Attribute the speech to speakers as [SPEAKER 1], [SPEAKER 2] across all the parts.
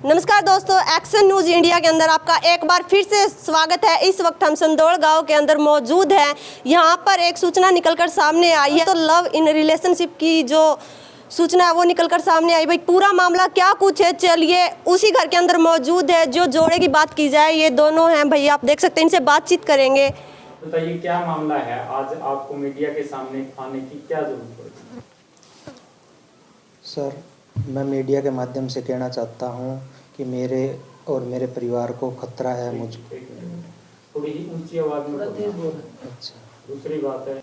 [SPEAKER 1] नमस्कार दोस्तों, action news India के अंदर आपका एक बार फिर से स्वागत है। इस वक्त हम संदौड़ गांव के अंदर मौजूद हैं। यहां पर एक सूचना निकलकर सामने आई है, तो लव इन रिलेशनशिप की जो सूचना है वो निकलकर सामने आई। भाई पूरा मामला क्या कुछ है, चलिए उसी घर के अंदर मौजूद है। जो जोड़े की बात की जाए, ये दोनों हैं भाई, आप देख सकते हैं, इनसे बातचीत करेंगे।
[SPEAKER 2] बताइए क्या मामला है, आज आपको मीडिया के सामने आने की क्या जरूरत पड़ी?
[SPEAKER 3] सर, मैं मीडिया के माध्यम से कहना चाहता हूं कि मेरे और मेरे परिवार को खतरा है। मुझको
[SPEAKER 2] थोड़ी ही ऊंची आवाज में बोलना।
[SPEAKER 3] अच्छा,
[SPEAKER 2] दूसरी बात है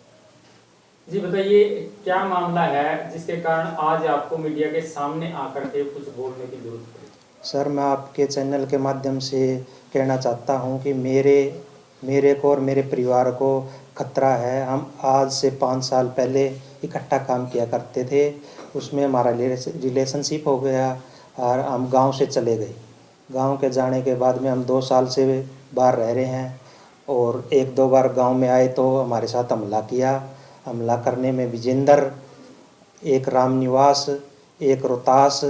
[SPEAKER 2] जी, बताइए क्या मामला है जिसके कारण आज आपको मीडिया के सामने आकर के कुछ बोलने की जरूरत पड़ी?
[SPEAKER 3] सर, मैं आपके चैनल के माध्यम से कहना चाहता हूं कि मेरे को और मेरे परिवार को खतरा है। हम आज से 5 साल पहले इकट्ठा काम किया करते थे, उसमें हमारा रिलेशनशिप हो गया और हम गांव से चले गए। गांव के जाने के बाद में हम 2 साल से बाहर रह रहे हैं और 1-2 बार गांव में आए तो हमारे साथ हमला किया। हमला करने में विजेंद्र, एक रामनिवास, एक रोहतास,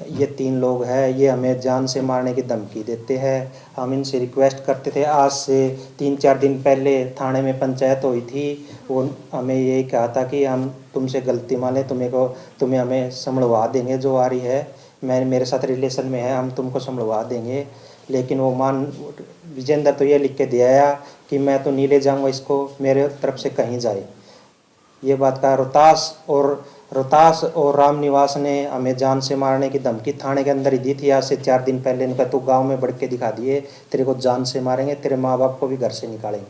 [SPEAKER 3] ये 3 लोग हैं। ये हमें जान से मारने की धमकी देते हैं। हम इनसे रिक्वेस्ट करते थे। आज से 3-4 दिन पहले थाने में पंचायत हुई थी। वो हमें यही कहा था कि हम तुमसे गलती मान लें, तुम्हें हमें संभलवा देंगे। जो आ रही है मेरे साथ रिलेशन में है, हम तुमको संभलवा देंगे। लेकिन विजेंद्र तो ये लिख के दे आया कि मैं तो नहीं ले जाऊँगा इसको, मेरे तरफ से कहीं जाए। ये बात कहा। रोहतास और रामनिवास ने हमें जान से मारने की धमकी थाने के अंदर ही दी थी। आज से 4 दिन पहले इनका तू गांव में बढ़ के दिखा दिए, तेरे को जान से मारेंगे, तेरे माँ बाप को भी घर से निकालेंगे।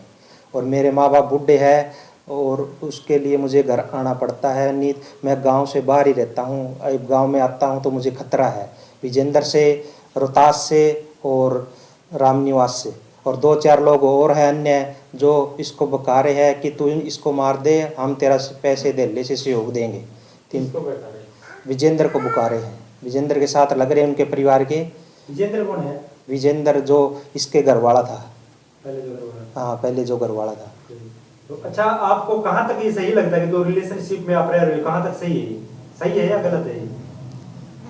[SPEAKER 3] और मेरे माँ बाप बूढ़े हैं और उसके लिए मुझे घर आना पड़ता है। नहीं, मैं गांव से बाहर ही रहता हूँ। अब गांव में आता हूँ तो मुझे खतरा है विजेंद्र से, रोहतास से और रामनिवास से। और 2-4 लोग और हैं अन्य जो इसको बका रहे हैं कि तू इसको मार दे, हम तेरा पैसे दिल्ली से सहयोग देंगे। विजेंद्र को बुका रहे हैं। विजेंद्र के साथ लग रहे हैं उनके परिवार के।
[SPEAKER 4] विजेंद्र कौन है?
[SPEAKER 3] विजेंद्र जो इसके घर वाला था,
[SPEAKER 4] पहले जो घर वाला।
[SPEAKER 3] हाँ, पहले जो घर वाला था।
[SPEAKER 4] तो अच्छा, आपको कहाँ तक ये सही लगता है कि जो रिलेशनशिप में आप रह रहे हो, कहाँ तक सही है? सही है या गलत है?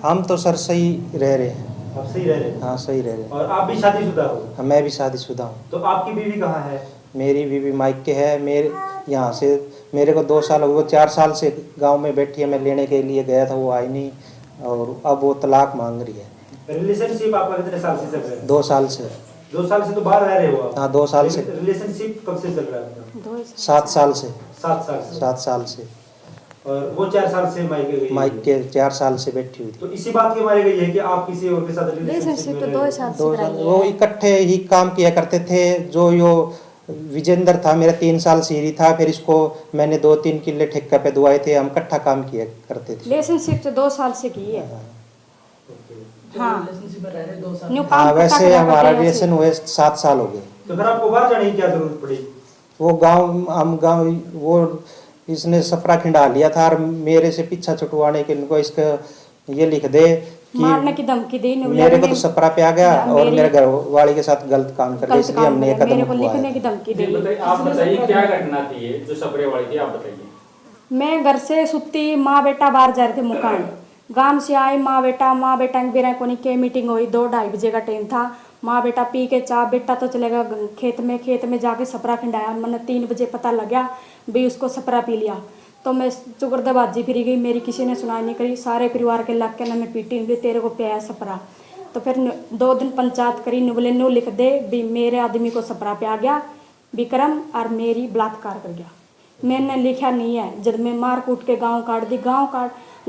[SPEAKER 3] हम तो सर सही रह रहे हैं।
[SPEAKER 4] आप सही रह रहे हैं?
[SPEAKER 3] हाँ, सही रह रहे हैं।
[SPEAKER 4] और आप भी शादीशुदा हो?
[SPEAKER 3] मैं भी शादीशुदा हूँ।
[SPEAKER 4] तो आपकी बीवी कहाँ है?
[SPEAKER 3] मेरी बीवी मायके है। मेरे यहाँ से मेरे को 2 साल हो गए, 4 साल से गांव में बैठी है। मैं लेने के लिए गया था, वो आई नहीं और अब वो तलाक मांग रही है।
[SPEAKER 4] रिलेशनशिप आपका कितने साल से चल रहा है?
[SPEAKER 3] 2 साल से।
[SPEAKER 4] 2 साल से तो बाहर रह रहे हो आप?
[SPEAKER 3] हाँ, 2 साल से।
[SPEAKER 4] रिलेशनशिप कब से चल रहा है आपका?
[SPEAKER 3] 7 साल से।
[SPEAKER 4] 7 साल से।
[SPEAKER 3] 7 साल से।
[SPEAKER 4] और वो 4 साल से मायके गई?
[SPEAKER 3] मायके 4 साल से बैठी हुई थी।
[SPEAKER 4] तो इसी बात के मारे गई है कि आप किसी और के साथ
[SPEAKER 1] रिलेशनशिप तो 2 साल से
[SPEAKER 3] वो इकट्ठे ही काम किया करते थे। जो यो विजेंद्र था मेरा 3 साल सीरी था, फिर इसको मैंने 2-3 किले ठेका पे दुआए थे। हम इकट्ठा काम किया करते थे।
[SPEAKER 5] रिलेशनशिप तो 2 साल से की है। हाँ,
[SPEAKER 3] हाँ, वैसे हमारा रिलेशन हुए 7 साल हो गए।
[SPEAKER 4] तो फिर आपको बाहर जाने की क्या जरूरत पड़ी?
[SPEAKER 3] वो इसने सफरा खिंडा लिया था और मेरे से पीछा छुटवाने के लिए इसका ये लिख दे कि
[SPEAKER 5] मारने की धमकी दी।
[SPEAKER 3] मेरे को तो सफरा पे आ गया और मेरे घर वाले के साथ गलत काम कर दिया, इसलिए हमने एक कदम
[SPEAKER 5] मेरे को
[SPEAKER 3] उठवाया।
[SPEAKER 5] लिखने की धमकी दी।
[SPEAKER 2] आप बताइए क्या घटना थी ये जो सपरे वाली थी, आप बताइए।
[SPEAKER 5] मैं घर से सुती, माँ बेटा बाहर जा रहे थे मुकान। गांव से आए माँ बेटा बिना कोनी के मीटिंग हुई। 2-2:30 बजे का टाइम था। माँ बेटा पी के चाय, बेटा तो चलेगा खेत में जाके सपरा खिंडाया। मैंने 3 बजे पता लगा भी उसको सपरा पी लिया। तो मैं चुगरदबाजी फिरी गई, मेरी किसी ने सुनाई नहीं करी। सारे परिवार के लग के ना मैं पीटी भी तेरे को पिया सपरा। तो फिर 2 दिन पंचायत करी, बोले नो लिख दे भी मेरे आदमी को सपरा पे आ गया विक्रम और मेरी बलात्कार कर गया। मैंने लिखा नहीं है। जब मैं मार कूट के गाँव काट दी,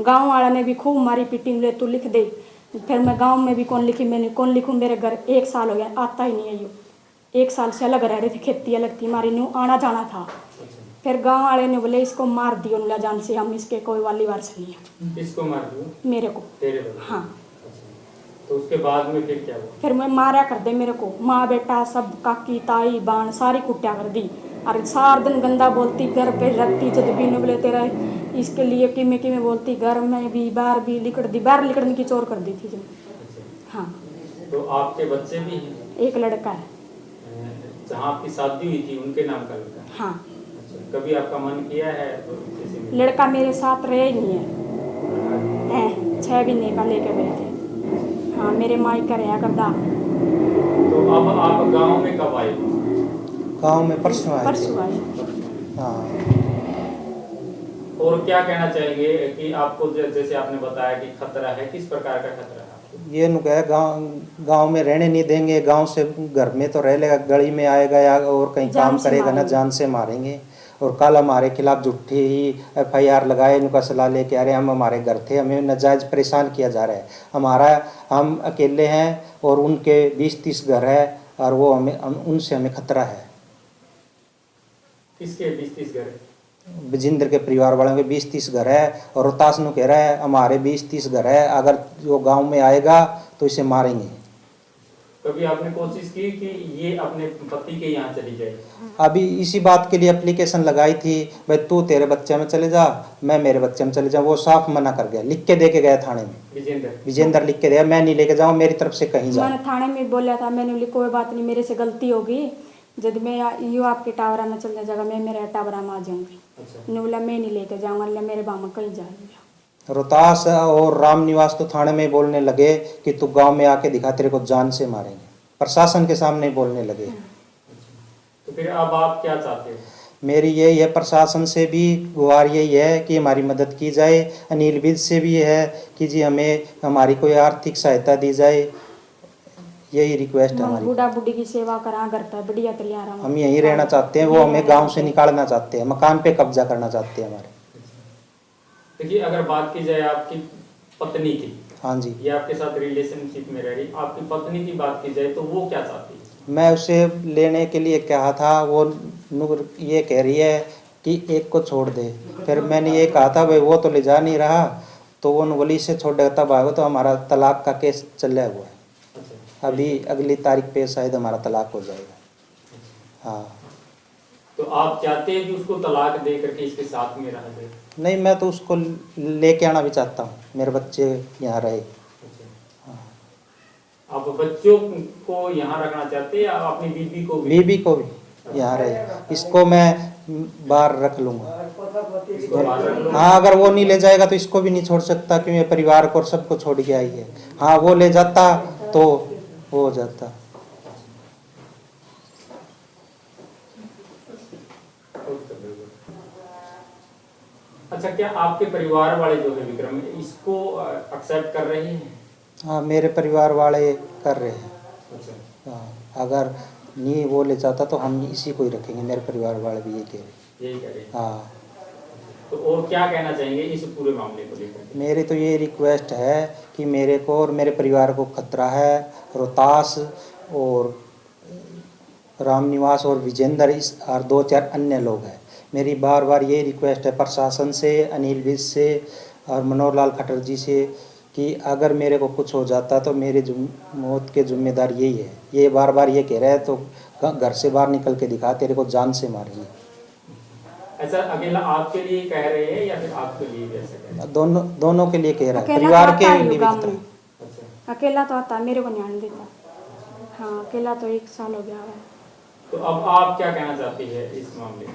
[SPEAKER 5] गाँव वाला ने भी खूब मारी पीटी, बोले तू लिख दे। फिर मैं गाँव में भी कौन लिखी, मैंने कौन लिखूँ। मेरे घर 1 साल हो गया, आता ही नहीं है। यो 1 साल से अलग रह रहे थे, खेती अलग थी, हमारी न्यू आना जाना था। फिर गांव वाले ने बोले इसको मार दियो ना जान से, हम इसके कोई वाली वारस नहीं है।
[SPEAKER 2] इसको मार दियो?
[SPEAKER 5] मेरे को।
[SPEAKER 2] तेरे को?
[SPEAKER 5] हाँ।
[SPEAKER 2] तो उसके बाद में फिर क्या हुआ?
[SPEAKER 5] फिर मैं मारा कर दे मेरे को, माँ बेटा सब, काकी ताई बाण सारी कुटिया कर दी। और सारा दिन गंदा बोलती, घर पे रखती। जब भी ने बोले तेरा इसके लिए किमें बोलती, घर में भी बाहर भी बाहर लिकड़ने की चोर कर दी थी जब। हाँ।
[SPEAKER 2] तो आपके बच्चे भी हैं?
[SPEAKER 5] एक लड़का है।
[SPEAKER 2] जहाँ आपकी शादी हुई थी उनके नाम का लड़का?
[SPEAKER 5] हाँ।
[SPEAKER 2] कभी आपका मन किया है तो किसी में?
[SPEAKER 5] लड़का मेरे साथ रहे ही नहीं है। 6 महीने का लेके गए थे। हाँ मेरे माई का रहा करदा।
[SPEAKER 2] तो अब आप गांव में कब आए?
[SPEAKER 3] गांव में परसों आए थे।
[SPEAKER 5] परसों आए।
[SPEAKER 3] हाँ।
[SPEAKER 2] और क्या कहना चाहेंगे कि आपको जैसे आपने बताया कि खतरा है, किस प्रकार का खतरा है आपको?
[SPEAKER 3] ये नु कहे गांव में रहने नहीं देंगे, गांव से घर में तो रह लेगा, गली में आएगा या और कहीं
[SPEAKER 5] जान
[SPEAKER 3] काम
[SPEAKER 5] से
[SPEAKER 3] करेगा ना,
[SPEAKER 5] मारेंगे।
[SPEAKER 3] जान से मारेंगे। और कल हमारे खिलाफ झूठी ही FIR लगाए, इनका सलाह लेके आ रहे हम हमारे घर थे, हमें नाजायज परेशान किया जा रहा है। हम अकेले हैं और उनके 20-30 घर है और वो उनसे हमें खतरा है।
[SPEAKER 2] किसके 20-30 घर?
[SPEAKER 3] विजेंद्र के परिवार वालों के 20-30 घर है और रोहतास नु कह रहा है हमारे 20-30 घर है, अगर वो गांव में आएगा तो इसे मारेंगे।
[SPEAKER 2] कभी आपने कोशिश की कि ये अपने पति के यहाँ चली जाए?
[SPEAKER 3] अभी इसी बात के लिए एप्लीकेशन लगाई थी, भाई तू तेरे बच्चे में चले जा, मैं मेरे बच्चे में चले जाऊँ। वो साफ मना कर गया, लिख के दे के गया थाने में। विजेंद्र लिख के दिया, मैं नहीं लेके जाऊँ, मेरी तरफ से कहीं जा।
[SPEAKER 5] मैंने थाने में बोला था, मैंने बोली कोई बात नहीं, मेरे से गलती होगी, जब मैं यू आपके टावरा में चलने जगह मैं मेरे टावरा में आ जाऊंगी।
[SPEAKER 2] अच्छा।
[SPEAKER 5] ने बोला मैं नहीं लेके जाऊंगा, मेरे बाबा कहीं जाएंगे।
[SPEAKER 3] रोहतास और रामनिवास तो थाने में बोलने लगे कि तू गांव में आके दिखा, तेरे को जान से मारेंगे। प्रशासन के सामने बोलने लगे।
[SPEAKER 2] तो फिर अब आप क्या चाहते हो?
[SPEAKER 3] मेरी यही है, प्रशासन से भी गुहार यही है कि हमारी मदद की जाए, अनिल विज से भी है कि जी हमें हमारी कोई आर्थिक सहायता दी जाए, यही रिक्वेस्ट है हमारी।
[SPEAKER 5] बूढ़ा बूढ़ी की सेवा करा घर पर बढ़िया तैयार।
[SPEAKER 3] हम यहीं रहना चाहते हैं, वो हमें गांव से निकालना चाहते हैं, मकान पे कब्जा करना चाहते हैं हमारे।
[SPEAKER 2] देखिए, अगर बात की जाए आपकी पत्नी की,
[SPEAKER 3] हाँ जी,
[SPEAKER 2] ये आपके साथ रिलेशनशिप में रह रही, आपकी पत्नी की बात की जाए तो वो क्या चाहती है?
[SPEAKER 3] मैं उसे लेने के लिए कहा था, वो ये कह रही है कि एक को छोड़ दे। फिर मैंने ये कहा था भाई वो तो ले जा नहीं रहा, तो वो वली से छोड़ देता भागो, तो हमारा तलाक का केस चला हुआ है।
[SPEAKER 2] अच्छा।
[SPEAKER 3] अभी अगली तारीख पे शायद हमारा तलाक हो जाएगा। हाँ।
[SPEAKER 2] तो आप चाहते हैं कि उसको तलाक दे करके इसके साथ में रह जाए?
[SPEAKER 3] नहीं, मैं तो उसको लेके आना भी चाहता हूँ, मेरे बच्चे यहाँ रहे।
[SPEAKER 2] आप बच्चों को यहाँ रखना चाहते हैं या अपनी बीबी को भी?
[SPEAKER 3] बीबी को भी यहाँ रहे, इसको मैं बाहर रख लूँगा।
[SPEAKER 2] इसको बाहर रख लो।
[SPEAKER 3] हाँ, अगर वो नहीं ले जाएगा तो इसको भी नहीं छोड़ सकता, कि मैं परिवार को और सबको छोड़ के आई है। हाँ, वो ले जाता तो हो जाता।
[SPEAKER 2] अच्छा, क्या आपके परिवार वाले जो है विक्रम, इसको एक्सेप्ट कर रहे हैं?
[SPEAKER 3] हाँ, मेरे परिवार वाले कर रहे हैं।
[SPEAKER 2] अच्छा।
[SPEAKER 3] हाँ, अगर नहीं वो ले जाता तो हम इसी को ही रखेंगे, मेरे परिवार वाले भी यही कह रहे हैं।
[SPEAKER 2] यही करें।
[SPEAKER 3] हाँ।
[SPEAKER 2] तो और क्या कहना चाहेंगे इस पूरे मामले को लेकर?
[SPEAKER 3] मेरी तो ये रिक्वेस्ट है कि मेरे को और मेरे परिवार को खतरा है। रोहतास और रामनिवास और विजेंद्र इस और 2-4 अन्य लोग हैं। मेरी बार बार ये रिक्वेस्ट है प्रशासन से, अनिल विज से और मनोहर लाल खट्टर जी से कि अगर मेरे को कुछ हो जाता तो मेरे मौत के जिम्मेदार यही है। ये बार बार ये कह रहे हैं तो घर से बाहर निकल के दिखा, तेरे को जान से मारेंगे।
[SPEAKER 2] ऐसा अकेला आपके लिए कह रहे हैं या फिर आपके लिए भी ऐसा कह रहे हैं?
[SPEAKER 3] दोनों के लिए कह रहा है,
[SPEAKER 5] अकेला
[SPEAKER 3] परिवार
[SPEAKER 5] तो आता
[SPEAKER 3] के
[SPEAKER 5] ही
[SPEAKER 3] लिए भी
[SPEAKER 5] होगा
[SPEAKER 3] खतरा है।
[SPEAKER 2] अच्छा।
[SPEAKER 5] अकेला तो आता, मेरे को ध्यान देता। हाँ, अकेला तो 1 साल हो गया है।
[SPEAKER 2] तो अब आप क्या कहना चाहती है इस मामले में?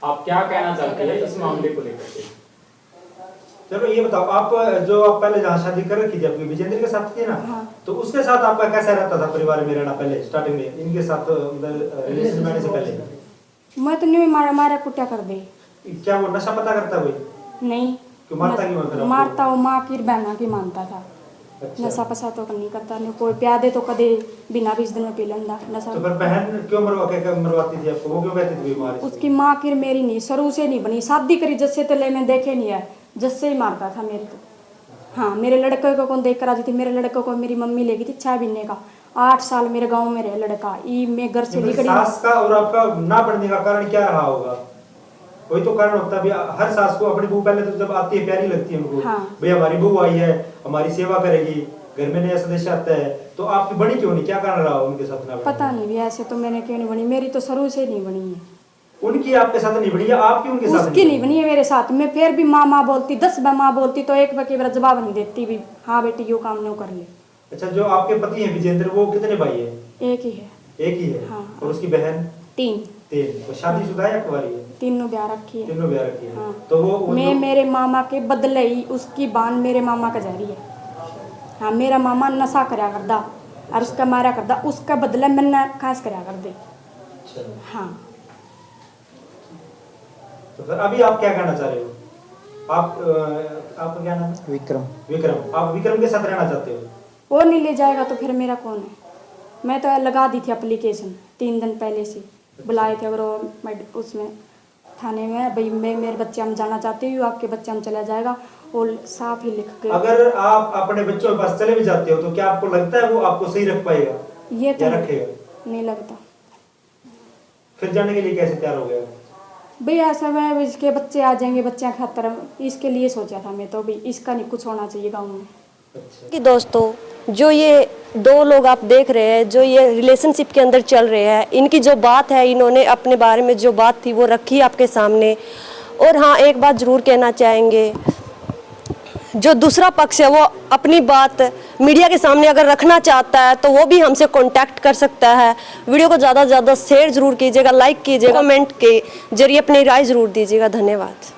[SPEAKER 2] आप क्या कहना चाहती है इस मामले को लेकर के?
[SPEAKER 4] चलो ये बताओ, आप जो आप पहले जहाँ शादी कर रखी थी आपकी विजेंद्र के साथ थी ना,
[SPEAKER 5] हाँ।
[SPEAKER 4] तो उसके साथ आपका कैसा रहता था परिवार में रहना पहले स्टार्टिंग में, इनके साथ रिलेशन में आने से पहले?
[SPEAKER 5] मैं तो नहीं मारा कुटिया कर दे।
[SPEAKER 4] क्या वो नशा पता करता है कोई?
[SPEAKER 5] नहीं,
[SPEAKER 4] क्यों मारता क्यों है फिर आपको?
[SPEAKER 5] मारता वो माँ की बहना की मानता था।
[SPEAKER 4] अच्छा।
[SPEAKER 5] नशा पसा तो नहीं करता, नहीं कोई प्यादे तो कदे बिना 20 दिन में पी लेंदा नशा।
[SPEAKER 4] तो फिर बहन क्यों मरवाती थी आपको, वो क्यों कहती थी बीमार?
[SPEAKER 5] उसकी माँ की मेरी नहीं, शुरू से नहीं बनी, शादी करी जस्से तो ले मैं देखे नहीं है, जस्से ही मारता था मेरे को। हाँ, मेरे लड़के को कौन देख कर आती थी, मेरे लड़के को मेरी मम्मी ले गई थी 6 महीने का। 8 साल मेरे गांव में रहे लड़का, ई मैं घर से निकली।
[SPEAKER 4] सास का और आपका ना बढ़ने का कारण क्या रहा होगा? कोई तो कारण होता है। हर सास को अपनी बहू पहले तो जब आती है प्यारी लगती है उनको।
[SPEAKER 5] हाँ।
[SPEAKER 4] भाई हमारी बहू आई है, हमारी सेवा करेगी, घर में नया सदस्य आता है, तो आपकी बनी क्यों नहीं? क्या कारण रहा उनके साथ ना?
[SPEAKER 5] पता नहीं भी ऐसे तो मैंने क्यों नहीं बनी, मेरी तो शुरू से नहीं बनी है।
[SPEAKER 4] उनकी आपके साथ नहीं बनी है, आपकी उनके साथ
[SPEAKER 5] उसकी नहीं बनी है मेरे साथ में, फिर भी माँ माँ बोलती, 10 बार माँ बोलती तो एक बार जवाब नहीं देती भी, हाँ बेटी यो काम न कर ले।
[SPEAKER 4] अच्छा, जो आपके पति हैं विजेंद्र, वो कितने भाई है?
[SPEAKER 5] एक ही है।
[SPEAKER 4] एक ही है।
[SPEAKER 5] हाँ।
[SPEAKER 4] और उसकी बहन?
[SPEAKER 5] 3।
[SPEAKER 4] 3 तो शादीशुदा है या कुंवारी है?
[SPEAKER 5] तीनों ब्याह रखी है।
[SPEAKER 4] तीनों ब्याह रखी है।
[SPEAKER 5] हाँ।
[SPEAKER 4] तो वो
[SPEAKER 5] मैं मेरे मामा के बदले ही उसकी बान मेरे मामा का जारी है। हाँ, मेरा मामा नशा करया करदा और उसका मारा करदा, उसका बदला मैंने खास करया कर दे।
[SPEAKER 4] अच्छा।
[SPEAKER 5] हाँ।
[SPEAKER 4] तो फिर अभी आप क्या कहना चाह रहे हो? आपका क्या नाम है?
[SPEAKER 3] विक्रम।
[SPEAKER 4] विक्रम। आप विक्रम के साथ रहना चाहते हो?
[SPEAKER 5] वो नहीं ले जाएगा तो फिर मेरा कौन है? मैं तो लगा दी थी एप्लीकेशन 3 दिन पहले से, बुलाए थे और उसमें थाने में, भाई मैं मेरे बच्चे हम जाना चाहती हूँ, आपके बच्चे हम चला जाएगा, और साफ ही लिख के।
[SPEAKER 4] अगर आप अपने बच्चों के पास चले भी जाते हो तो क्या आपको लगता है वो आपको सही रख पाएगा
[SPEAKER 5] ये तो
[SPEAKER 4] या रखेगा?
[SPEAKER 5] नहीं लगता।
[SPEAKER 4] फिर जाने के लिए कैसे तैयार हो गया?
[SPEAKER 5] भाई ऐसा है, इसके बच्चे आ जाएंगे, बच्चे खातर इसके लिए सोचा था मैं तो, भाई इसका नहीं कुछ होना चाहिए गाँव में।
[SPEAKER 4] अच्छा।
[SPEAKER 1] कि दोस्तों, जो ये 2 लोग आप देख रहे हैं, जो ये रिलेशनशिप के अंदर चल रहे हैं, इनकी जो बात है, इन्होंने अपने बारे में जो बात थी वो रखी आपके सामने। और हाँ, एक बात ज़रूर कहना चाहेंगे, जो दूसरा पक्ष है वो अपनी बात मीडिया के सामने अगर रखना चाहता है तो वो भी हमसे कांटेक्ट कर सकता है। वीडियो को ज़्यादा से ज़्यादा शेयर ज़रूर कीजिएगा, लाइक कीजिएगा, कमेंट के जरिए अपनी राय ज़रूर दीजिएगा। धन्यवाद।